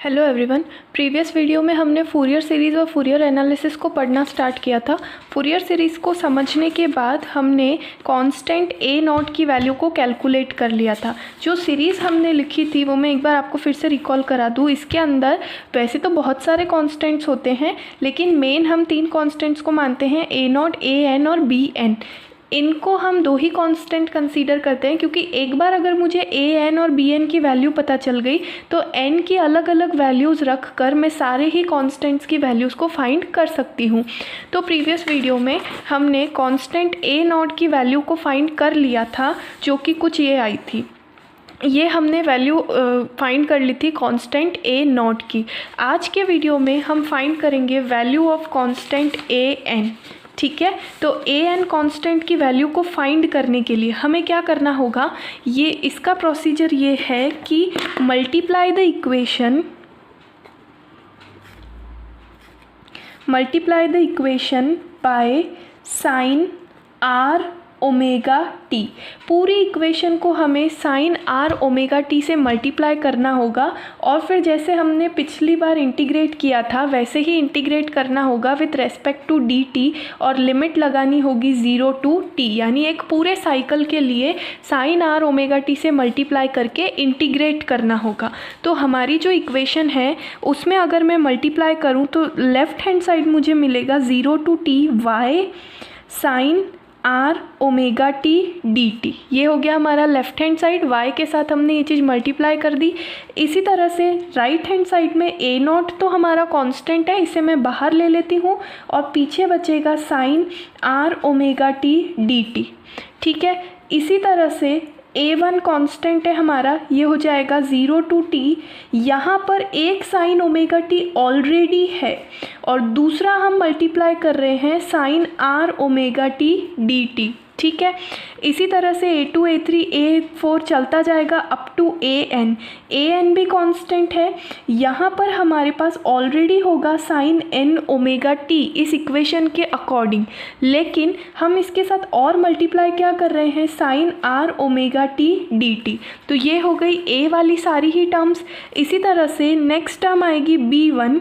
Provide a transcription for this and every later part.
Hello everyone. Previous video में हमने Fourier series और फूरियर एनालिसिस को पढ़ना स्टार्ट किया था। फूरियर सीरीज़ को समझने के बाद हमने कांस्टेंट ए नॉट की वैल्यू को कैलकुलेट कर लिया था। जो सीरीज़ हमने लिखी थी वो मैं एक बार आपको फिर से रिकॉल करा दूँ। इसके अंदर वैसे तो बहुत सारे कांस्टेंट्स होते हैं, लेकिन मेन हम 3 कांस्टेंट्स को मानते हैं, ए नॉट, ए एन और बी एन। इनको हम 2 ही कांस्टेंट कंसीडर करते हैं, क्योंकि एक बार अगर मुझे ए एन और बी एन की वैल्यू पता चल गई तो एन की अलग अलग वैल्यूज़ रख कर मैं सारे ही कांस्टेंट्स की वैल्यूज़ को फाइंड कर सकती हूँ। तो प्रीवियस वीडियो में हमने कांस्टेंट ए नॉट की वैल्यू को फाइंड कर लिया था, जो कि कुछ ये आई थी। ये हमने वैल्यू फाइंड कर ली थी कांस्टेंट ए नॉट की। आज के वीडियो में हम फाइंड करेंगे value of constant A N. ठीक है, तो ए एन कांस्टेंट की वैल्यू को फाइंड करने के लिए हमें क्या करना होगा, ये इसका प्रोसीजर ये है कि multiply the equation by sine are omega T. पूरी इक्वेशन को हमें साइन आर ओमेगा टी से मल्टीप्लाई करना होगा, और फिर जैसे हमने पिछली बार इंटीग्रेट किया था वैसे ही इंटीग्रेट करना होगा with respect to D T, और लिमिट लगानी होगी 0 to t, यानी एक पूरे साइकिल के लिए साइन आर ओमेगा टी से मल्टीप्लाई करके इंटीग्रेट करना होगा। तो हमारी जो इक्वेशन है उसमें अगर मैं मल्टीप्लाई करूँ तो लेफ़्ट हैंड साइड मुझे मिलेगा 0 to t Y sine are omega T D T. ये हो गया हमारा लेफ़्ट हैंड साइड, y के साथ हमने ये चीज़ मल्टीप्लाई कर दी। इसी तरह से राइट हैंड साइड में ए नॉट तो हमारा कांस्टेंट है, इसे मैं बाहर ले लेती हूँ और पीछे बचेगा sine are omega T D T. ठीक है, इसी तरह से A1 कांस्टेंट है हमारा, ये हो जाएगा 0 to t। यहाँ पर एक साइन ओमेगा टी ऑलरेडी है और दूसरा हम मल्टीप्लाई कर रहे हैं sine are omega T D T. ठीक है, इसी तरह से A2, A3, A4 चलता जाएगा अप टू AN भी कांस्टेंट है। यहाँ पर हमारे पास ऑलरेडी होगा साइन n ओमेगा टी इस इक्वेशन के अकॉर्डिंग, लेकिन हम इसके साथ और मल्टीप्लाई क्या कर रहे हैं, sine are omega T D T. तो ये हो गई A वाली सारी ही टर्म्स। इसी तरह से नेक्स्ट टर्म आएगी B1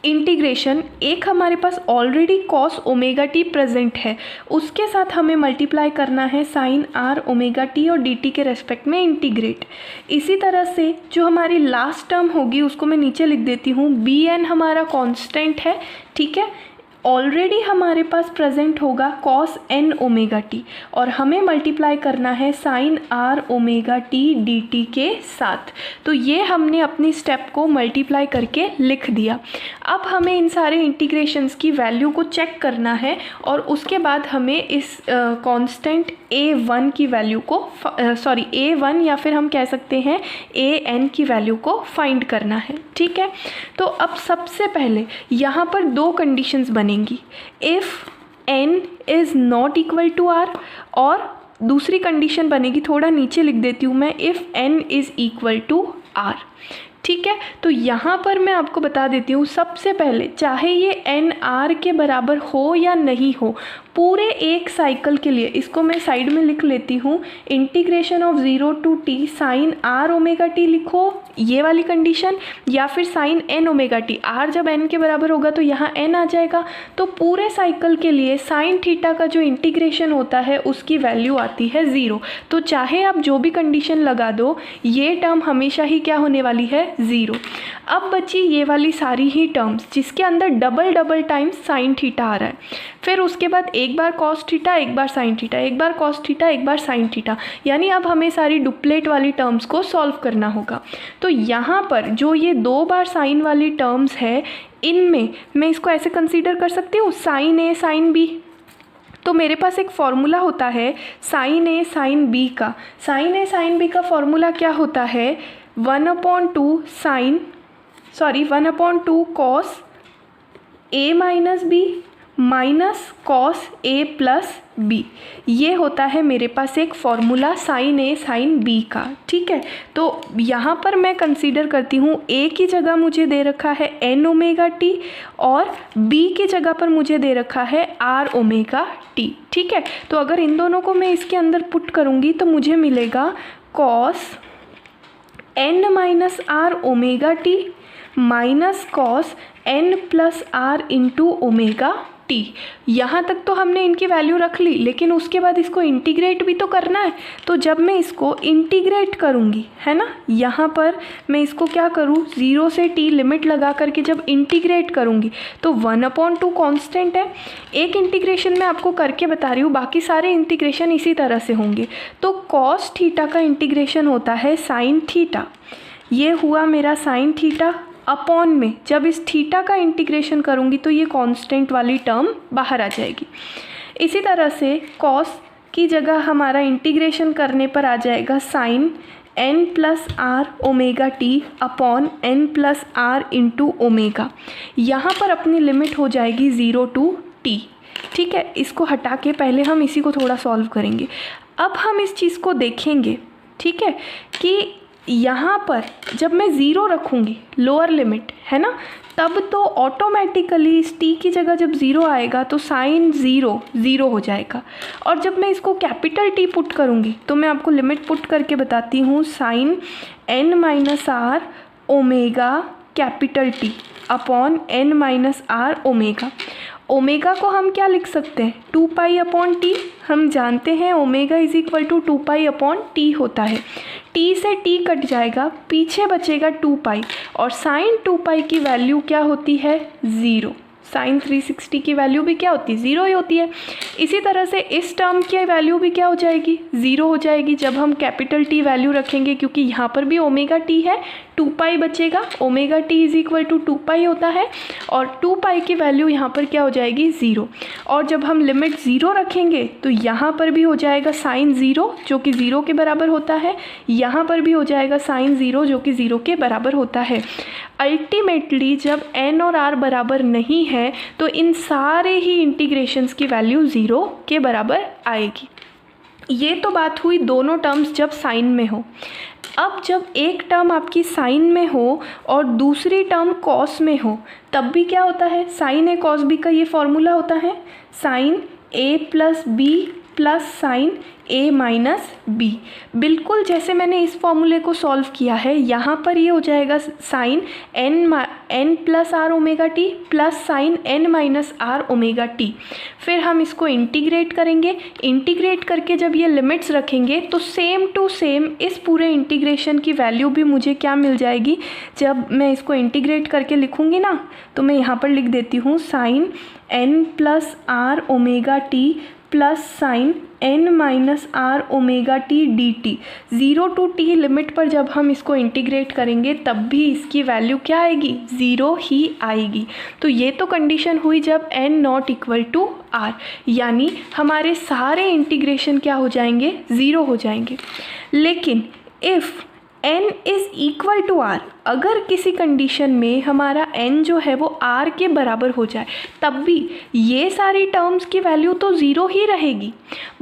इंटीग्रेशन। एक हमारे पास already cos omega t present है, उसके साथ हमें मल्टीप्लाई करना है साइन आर ओमेगा टी और डी टी के रेस्पेक्ट में इंटीग्रेट। इसी तरह से जो हमारी लास्ट टर्म होगी उसको मैं नीचे लिख देती हूँ। बी एन हमारा कांस्टेंट है, ठीक है, ऑलरेडी हमारे पास प्रेजेंट होगा कॉस एन ओमेगा टी और हमें मल्टीप्लाई करना है sine are omega T D T के साथ। तो ये हमने अपनी स्टेप को मल्टीप्लाई करके लिख दिया। अब हमें इन सारे इंटीग्रेशंस की वैल्यू को चेक करना है और उसके बाद हमें इस कांस्टेंट A1 की वैल्यू को A1 या फिर हम कह सकते हैं AN की वैल्यू को फाइंड करना है। ठीक है, तो अब सबसे पहले यहाँ पर 2 कंडीशंस बनेंगी, if n is not equal to r, और दूसरी कंडीशन बनेगी, थोड़ा नीचे लिख देती हूँ मैं, if n is equal to r। ठीक है, तो यहाँ पर मैं आपको बता देती हूँ, सबसे पहले चाहे ये n r के बराबर हो या नहीं हो, पूरे एक साइकिल के लिए इसको मैं साइड में लिख लेती हूँ, integration of 0 to t sine are omega T लिखो, ये वाली कंडीशन, या फिर sine N omega T. R जब एन के बराबर होगा तो यहाँ एन आ जाएगा। तो पूरे साइकिल के लिए साइन थीटा का जो इंटीग्रेशन होता है उसकी वैल्यू आती है 0। तो चाहे आप जो भी कंडीशन लगा दो, ये टर्म हमेशा ही क्या होने वाली है, 0। अब बची ये वाली सारी ही टर्म्स जिसके अंदर डबल टाइम्स साइन थीटा आ रहा है, फिर उसके बाद एक बार कॉस थीटा, एक बार साइन थीटा, एक बार कॉस थीटा, एक बार साइन थीटा, यानी अब हमें सारी डुप्लेट वाली टर्म्स को सॉल्व करना होगा। तो यहाँ पर जो ये 2 बार साइन वाली टर्म्स है, इनमें मैं इसको ऐसे कंसीडर कर सकती हूँ, साइन ए साइन बी। तो मेरे पास एक फॉर्मूला होता है साइन ए साइन बी का। साइन ए साइन बी का फॉर्मूला क्या होता है, 1/2 cos A minus B minus cos A plus B. ये होता है मेरे पास एक फॉर्मूला साइन ए साइन बी का। ठीक है, तो यहाँ पर मैं कंसीडर करती हूँ ए की जगह मुझे दे रखा है एन ओमेगा टी और बी की जगह पर मुझे दे रखा है आर ओमेगा टी। ठीक है, तो अगर इन दोनों को मैं इसके अंदर पुट करूँगी तो मुझे मिलेगा cos n minus are omega T minus cos n plus R into omega T. यहाँ तक तो हमने इनकी वैल्यू रख ली, लेकिन उसके बाद इसको इंटीग्रेट भी तो करना है। तो जब मैं इसको इंटीग्रेट करूँगी, है ना, यहाँ पर मैं इसको क्या करूँ, 0 से t लिमिट लगा करके जब इंटीग्रेट करूँगी तो 1/2 कांस्टेंट है। एक इंटीग्रेशन मैं आपको करके बता रही हूँ, बाकी सारे इंटीग्रेशन इसी तरह से होंगे। तो कॉस थीटा का इंटीग्रेशन होता है साइन थीटा, ये हुआ मेरा साइन थीटा अपॉन में जब इस थीटा का इंटीग्रेशन करूँगी तो ये कांस्टेंट वाली टर्म बाहर आ जाएगी। इसी तरह से कॉस की जगह हमारा इंटीग्रेशन करने पर आ जाएगा sine n plus are omega T upon n plus R into omega. यहाँ पर अपनी लिमिट हो जाएगी 0 to t। ठीक है, इसको हटा के पहले हम इसी को थोड़ा सॉल्व करेंगे। अब हम इस चीज़ को देखेंगे, ठीक है, कि यहाँ पर जब मैं 0 रखूँगी लोअर लिमिट, है ना, तब तो ऑटोमेटिकली इस t की जगह जब 0 आएगा तो साइन 0 हो जाएगा। और जब मैं इसको कैपिटल T पुट करूँगी तो मैं आपको लिमिट पुट करके बताती हूँ, sine n minus are omega capital T upon n minus are omega. Omega को हम क्या लिख सकते हैं, 2 पाई अपॉन टी। हम जानते हैं omega is equal to 2 pi upon t होता है। टी से टी कट जाएगा, पीछे बचेगा 2 पाई, और साइन 2 पाई की वैल्यू क्या होती है, 0। साइन 360 की वैल्यू भी क्या होती है, 0 ही होती है। इसी तरह से इस टर्म की वैल्यू भी क्या हो जाएगी, 0 हो जाएगी जब हम कैपिटल टी वैल्यू रखेंगे, क्योंकि यहाँ पर भी ओमेगा टी है, 2 पाई बचेगा। Omega t is equal to 2 pi होता है, और 2 पाई की वैल्यू यहाँ पर क्या हो जाएगी, 0। और जब हम लिमिट 0 रखेंगे तो यहाँ पर भी हो जाएगा साइन 0 जो कि 0 के बराबर होता है, यहाँ पर भी हो जाएगा साइन 0 जो कि 0 के बराबर होता है। अल्टीमेटली जब n और r बराबर नहीं है तो इन सारे ही इंटीग्रेशंस की वैल्यू 0 के बराबर आएगी। ये तो बात हुई दोनों टर्म्स जब साइन में हो। अब जब एक टर्म आपकी साइन में हो और दूसरी टर्म कॉस में हो, तब भी क्या होता है, साइन ए कॉस बी का ये फॉर्मूला होता है, साइन ए प्लस बी प्लस साइन ए माइनस बी। बिल्कुल जैसे मैंने इस फॉर्मूले को सॉल्व किया है, यहाँ पर ये हो जाएगा sine n plus are omega t plus sine n minus are omega t. फिर हम इसको इंटीग्रेट करेंगे, इंटीग्रेट करके जब ये लिमिट्स रखेंगे तो सेम टू सेम इस पूरे इंटीग्रेशन की वैल्यू भी मुझे क्या मिल जाएगी। जब मैं इसको इंटीग्रेट करके लिखूँगी ना, तो मैं यहाँ पर लिख देती हूँ sine n plus are omega t plus sine n minus are omega T D t. 0 to t limit पर जब हम इसको इंटीग्रेट करेंगे तब भी इसकी वैल्यू क्या आएगी, 0 ही आएगी। तो ये तो कंडीशन हुई जब n not equal to r, यानी हमारे सारे इंटीग्रेशन क्या हो जाएंगे, 0 हो जाएंगे। लेकिन if n is equal to r, अगर किसी कंडीशन में हमारा n जो है वो r के बराबर हो जाए, तब भी ये सारी टर्म्स की वैल्यू तो 0 ही रहेगी।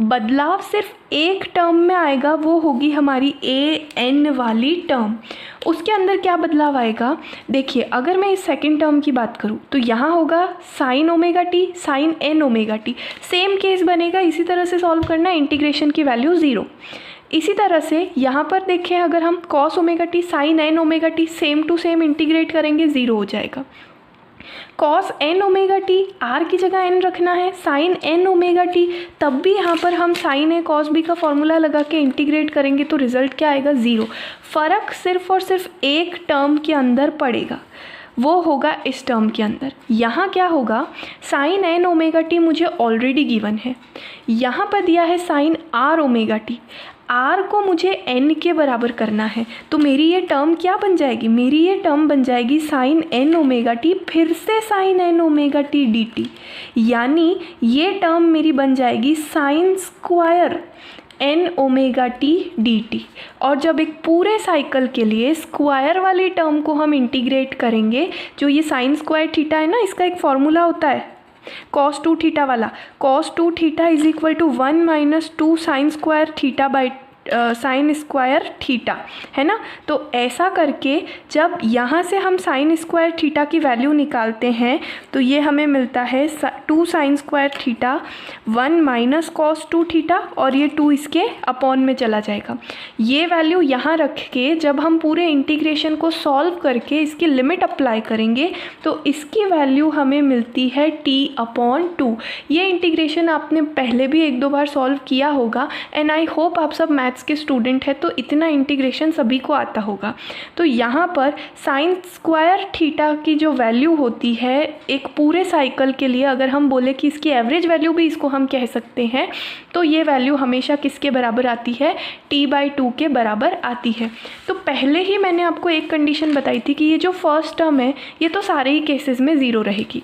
बदलाव सिर्फ एक टर्म में आएगा, वो होगी हमारी an वाली टर्म। उसके अंदर क्या बदलाव आएगा, देखिए अगर मैं इस सेकंड टर्म की बात करूँ तो यहाँ होगा sine omega t sine n omega t, same case बनेगा। इसी तरह से सॉल्व करना, इंटीग्रेशन की वैल्यू 0। इसी तरह से यहाँ पर देखें, अगर हम cos omega t sine n omega t same to same integrate करेंगे, 0 हो जाएगा। Cos n omega t, r की जगह n रखना है, साइन n ओमेगा टी, तब भी यहाँ पर हम साइन ए कॉस बी का फॉर्मूला लगा के इंटीग्रेट करेंगे तो रिजल्ट क्या आएगा, 0। फ़र्क सिर्फ और सिर्फ एक टर्म के अंदर पड़ेगा, वो होगा इस टर्म के अंदर। यहाँ क्या होगा, साइन n ओमेगा टी मुझे ऑलरेडी गिवन है, यहाँ पर दिया है sine r omega t, r को मुझे n के बराबर करना है, तो मेरी ये टर्म क्या बन जाएगी, मेरी ये टर्म बन जाएगी साइन n ओमेगा टी फिर से sine n omega T D t, यानी ये टर्म मेरी बन जाएगी sine square n omega T D T. और जब एक पूरे साइकिल के लिए स्क्वायर वाली टर्म को हम इंटीग्रेट करेंगे, जो ये साइन स्क्वायर थीटा है ना, इसका एक फॉर्मूला होता है cos 2 थीटा वाला, cos 2 theta is equal to 1 minus 2 sine square theta by sine square theta, है ना। तो ऐसा करके जब यहाँ से हम साइन स्क्वायर थीटा की वैल्यू निकालते हैं तो ये हमें मिलता है 2 sine square theta 1 minus cos 2 theta, और ये 2 इसके अपॉन में चला जाएगा। ये वैल्यू यहाँ रख के जब हम पूरे इंटीग्रेशन को सॉल्व करके इसकी लिमिट अप्लाई करेंगे तो इसकी वैल्यू हमें मिलती है t/2। ये इंटीग्रेशन आपने पहले भी 1-2 बार सॉल्व किया होगा एंड आई होप आप सब मैथ्स के स्टूडेंट हैं तो इतना इंटीग्रेशन सभी को आता होगा। तो यहाँ पर साइन स्क्वायर थीटा की जो वैल्यू होती है एक पूरे साइकिल के लिए, अगर हम बोले कि इसकी एवरेज वैल्यू भी इसको हम कह सकते हैं, तो ये वैल्यू हमेशा किसके बराबर आती है, t/2 के बराबर आती है। तो पहले ही मैंने आपको एक कंडीशन बताई थी कि ये जो फर्स्ट टर्म है ये तो सारे ही केसेस में ज़ीरो रहेगी,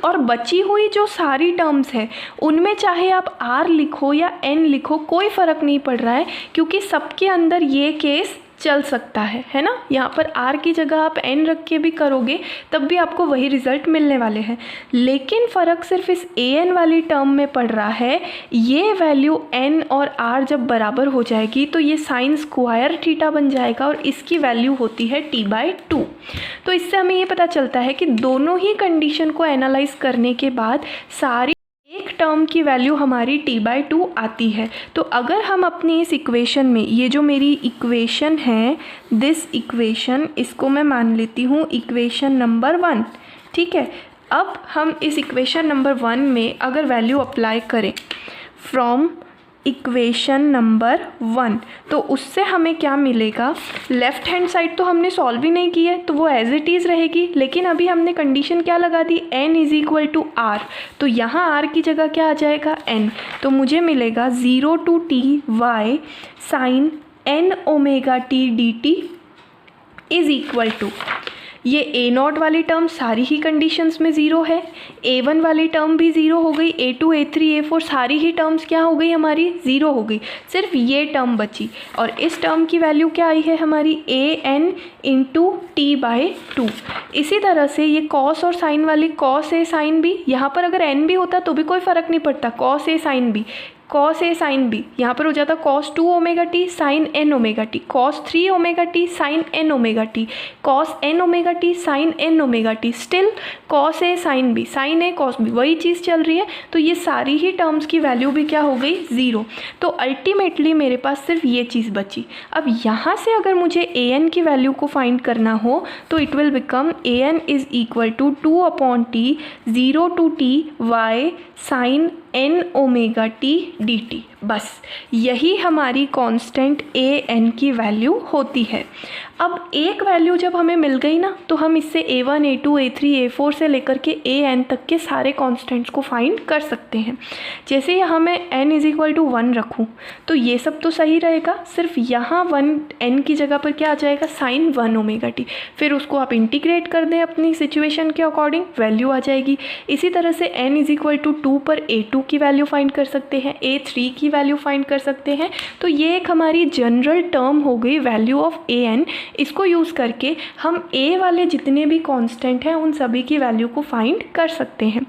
और बची हुई जो सारी टर्म्स है उनमें चाहे आप r लिखो या n लिखो कोई फ़र्क नहीं पड़ रहा है, क्योंकि सबके अंदर ये केस चल सकता है ना। यहाँ पर r की जगह आप n रख के भी करोगे तब भी आपको वही रिज़ल्ट मिलने वाले हैं, लेकिन फ़र्क सिर्फ इस an वाली टर्म में पड़ रहा है। ये वैल्यू n और r जब बराबर हो जाएगी तो ये साइन स्क्वायर थीटा बन जाएगा और इसकी वैल्यू होती है t/2। तो इससे हमें ये पता चलता है कि दोनों ही कंडीशन को एनालाइज करने के बाद सारी एक टर्म की वैल्यू हमारी t/2 आती है। तो अगर हम अपनी इस इक्वेशन में, ये जो मेरी इक्वेशन है, दिस इक्वेशन, इसको मैं मान लेती हूँ इक्वेशन नंबर 1, ठीक है। अब हम इस इक्वेशन नंबर 1 में अगर वैल्यू अप्लाई करें फ्रॉम इक्वेशन नंबर 1 तो उससे हमें क्या मिलेगा, लेफ़्ट हैंड साइड तो हमने सॉल्व ही नहीं की है तो वो एज इट इज़ रहेगी, लेकिन अभी हमने कंडीशन क्या लगा दी, n=r, तो यहाँ r की जगह क्या आ जाएगा, n। तो मुझे मिलेगा 0 to t y sin n omega t dt is equal to, ये a0 वाली टर्म सारी ही कंडीशंस में ज़ीरो है, a1 वाली टर्म भी ज़ीरो हो गई, a2 a3 a4 सारी ही टर्म्स क्या हो गई हमारी, ज़ीरो हो गई, सिर्फ ये टर्म बची। और इस टर्म की वैल्यू क्या आई है हमारी, an इंटू t/2। इसी तरह से ये कॉस और साइन वाली कॉस a साइन b, यहाँ पर अगर n भी होता तो भी कोई फ़र्क नहीं पड़ता, cos a sine b, cos a sine b, यहाँ पर हो जाता cos 2 omega t sine n omega t, cos 3 omega t sine n omega t, cos n omega t sine n omega t, still cos a sine b, sine a cos b, वही चीज़ चल रही है। तो ये सारी ही terms की value भी क्या हो गई, ज़ीरो। तो अल्टीमेटली मेरे पास सिर्फ ये चीज़ बची। अब यहाँ से अगर मुझे an की वैल्यू को फाइंड करना हो तो it will become an is equal to 2/t 0 to t y sine n omega t dt। बस यही हमारी कांस्टेंट an की वैल्यू होती है। अब एक वैल्यू जब हमें मिल गई ना तो हम इससे a1 a2 a3 a4 से लेकर के an तक के सारे कांस्टेंट्स को फाइंड कर सकते हैं। जैसे यहाँ मैं n=1 रखूँ तो ये सब तो सही रहेगा, सिर्फ यहाँ 1 n की जगह पर क्या आ जाएगा, साइन 1 ओमेगा t। फिर उसको आप इंटीग्रेट कर दें अपनी सिचुएशन के अकॉर्डिंग, वैल्यू आ जाएगी। इसी तरह से n=2 पर a2 की वैल्यू फाइंड कर सकते हैं, a3 की वैल्यू फाइंड कर सकते हैं। तो ये एक हमारी जनरल टर्म हो गई वैल्यू ऑफ an। इसको यूज़ करके हम a वाले जितने भी कांस्टेंट हैं उन सभी की वैल्यू को फाइंड कर सकते हैं।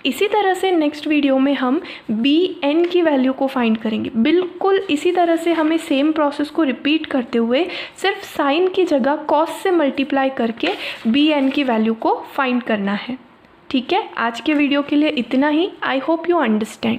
इसी तरह से नेक्स्ट वीडियो में हम bn की वैल्यू को फाइंड करेंगे। बिल्कुल इसी तरह से हमें सेम प्रोसेस को रिपीट करते हुए सिर्फ साइन की जगह कॉस से मल्टीप्लाई करके bn की वैल्यू को फाइंड करना है। ठीक है, आज के वीडियो के लिए इतना ही। I hope you understand.